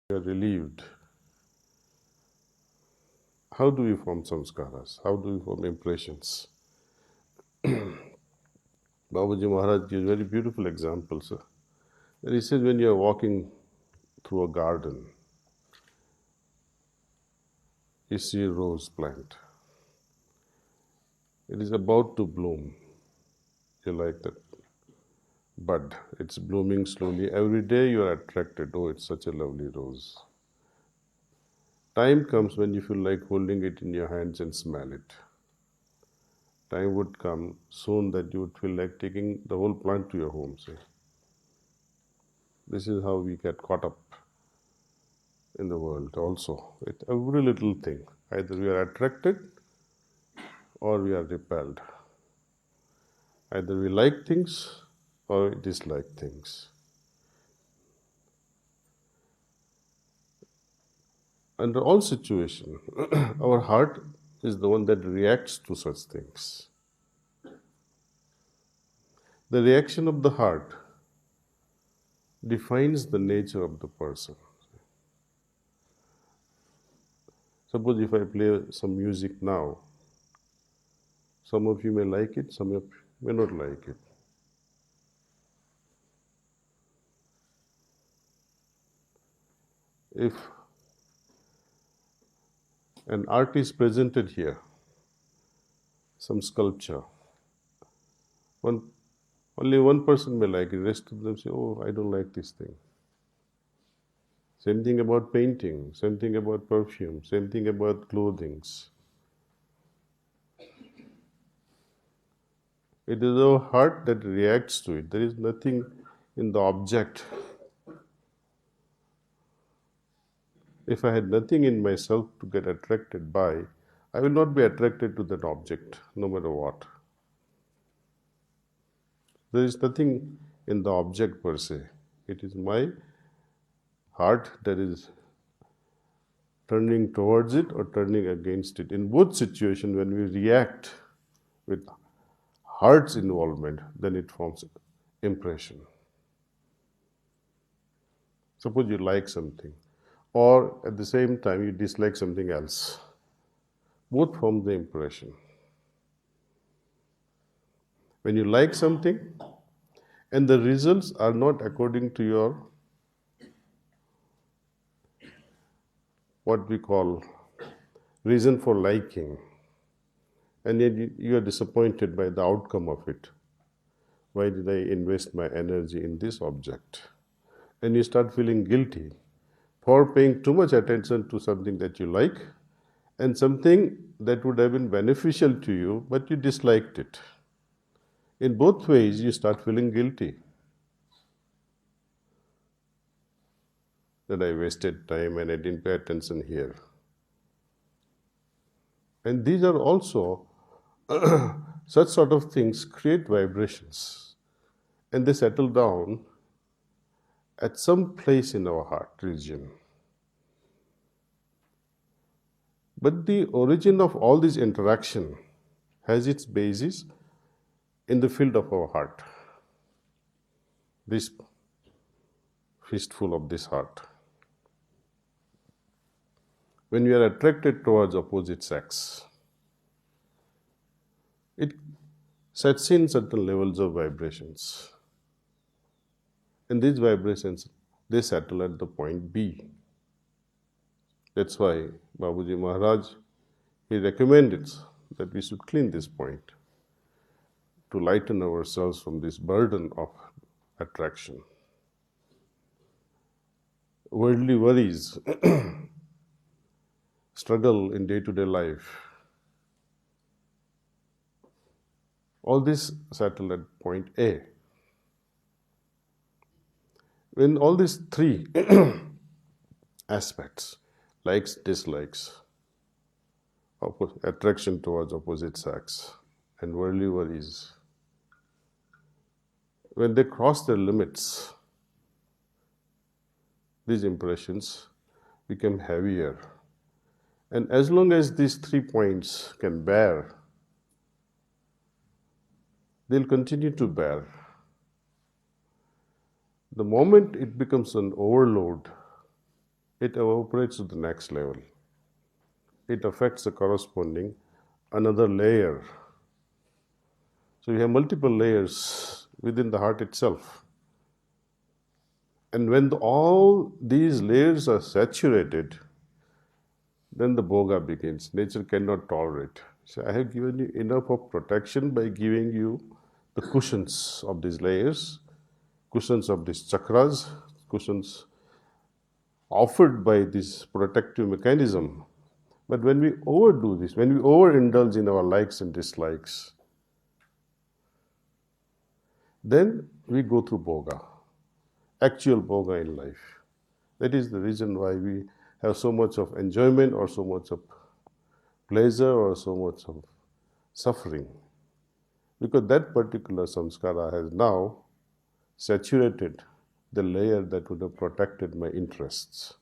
We are relieved. How do we form samskaras? How do we form impressions? Babaji Maharaj gives very beautiful examples. And he says when you are walking through a garden, you see a rose plant. It is about to bloom. You like that bud. It's blooming slowly. Every day you are attracted. Oh, it's such a lovely rose. Time comes when you feel like holding it in your hands and smell it. Time would come soon that you would feel like taking the whole plant to your home, say. This is how we get caught up in the world also. With every little thing. Either we are attracted or we are repelled. Either we like things or we dislike things. Under all situations, our heart is the one that reacts to such things. The reaction of the heart defines the nature of the person. Suppose if I play some music now, some of you may like it, some of you may not like it. If an artist presented here some sculpture, one, only one person may like it, the rest of them say, oh, I don't like this thing. Same thing about painting, same thing about perfume, same thing about clothing. It is our heart that reacts to it. There is nothing in the object. If I had nothing in myself to get attracted by, I will not be attracted to that object, no matter what. There is nothing in the object per se. It is my heart that is turning towards it or turning against it. In both situations, when we react with heart's involvement, then it forms impression. Suppose you like something, or at the same time you dislike something else. Both form the impression. When you like something and the results are not according to your what we call reason for liking, and yet you are disappointed by the outcome of it. Why did I invest my energy in this object? And you start feeling guilty for paying too much attention to something that you like and something that would have been beneficial to you, but you disliked it. In both ways, you start feeling guilty that I wasted time and I didn't pay attention here. And these are also, such sort of things create vibrations and they settle down at some place in our heart region. But the origin of all this interaction has its basis in the field of our heart, this fistful of this heart. When we are attracted towards opposite sex, it sets in certain levels of vibrations. And these vibrations, they settle at the point B. That's why Babaji Maharaj, he recommended that we should clean this point to lighten ourselves from this burden of attraction. Worldly worries, struggle in day-to-day life, all this settle at point A. When all these three aspects, likes, dislikes, attraction towards opposite sex, and worldly worries, when they cross their limits, these impressions become heavier. And as long as these 3 points can bear, they'll continue to bear. The moment it becomes an overload, it evaporates to the next level. It affects the corresponding another layer. So you have multiple layers within the heart itself. And when all these layers are saturated, then the bhoga begins. Nature cannot tolerate. So I have given you enough of protection by giving you the cushions of these layers, cushions of these chakras, cushions offered by this protective mechanism. But when we overdo this, when we overindulge in our likes and dislikes, then we go through bhoga, actual bhoga in life. That is the reason why we have so much of enjoyment or so much of pleasure or so much of suffering. Because that particular samskara has now saturated the layer that would have protected my interests.